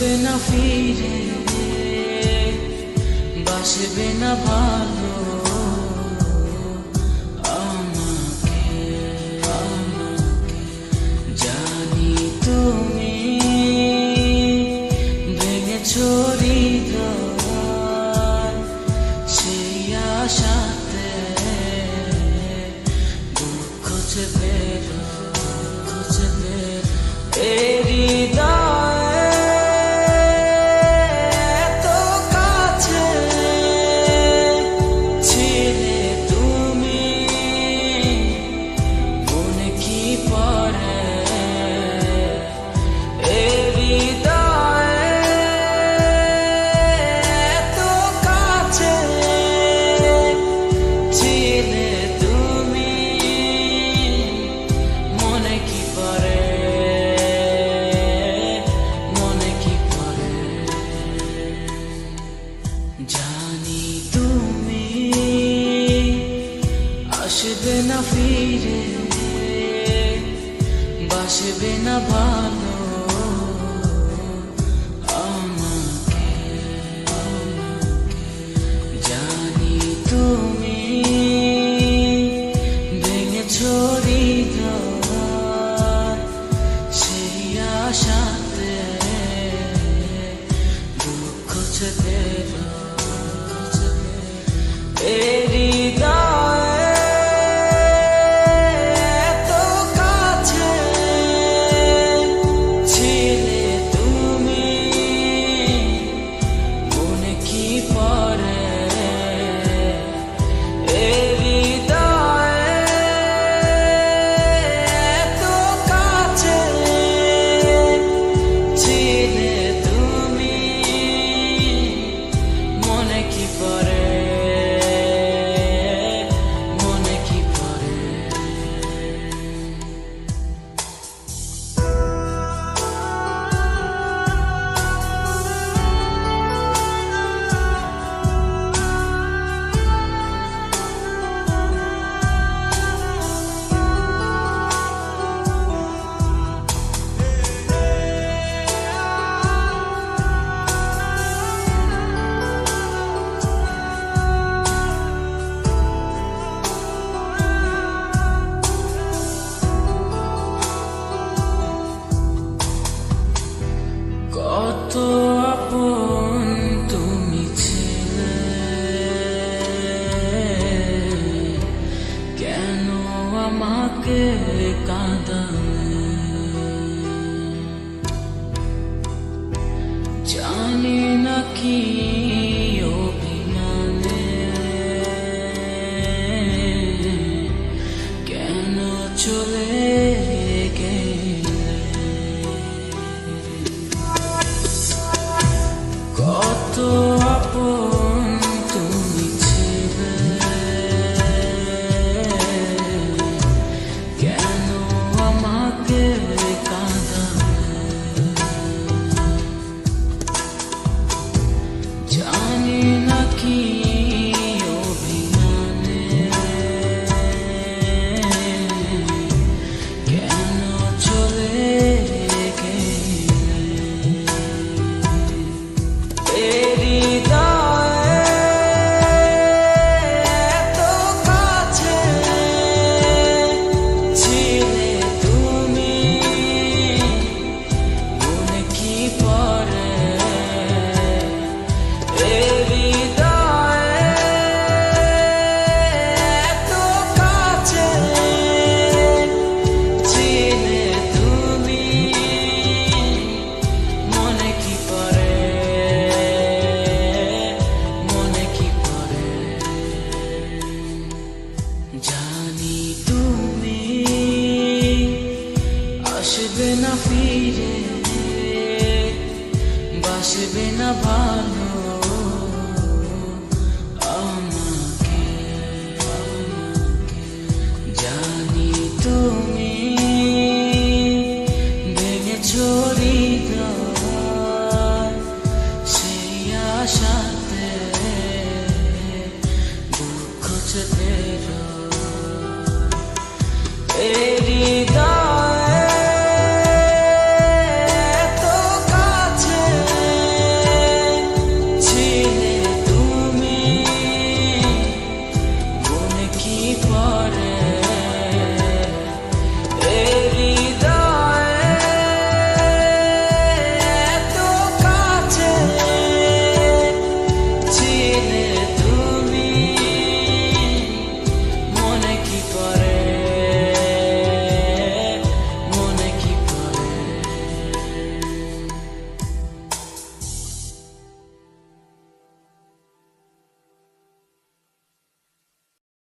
আসবে না ফিরে, বাসবে না ভালো আমাকে। জানি তুমি ভেঙেছো হৃদয়, সেই আশাতে দুঃখ চেপে জানি তুমি আসবে না ফিরে, বাসবে না ভালো আমাকে। জানি তুমি ভেঙেছো হৃদয়, সেই আশাতে দুঃখ চেপে কত আপন তুমি ছিলে, কেন আমাকে কাঁদালে? জানি না কি অভিমানে কেন চলে কত আপন তুমি ছিলে, কেন আমাকে কাঁদালে? জানি না কি অভিমানে কেন চলে জানি তুমি আসবে না ফিরে, বাসবে না ভালো আমাকে। জানি তুমি ভেঙেছো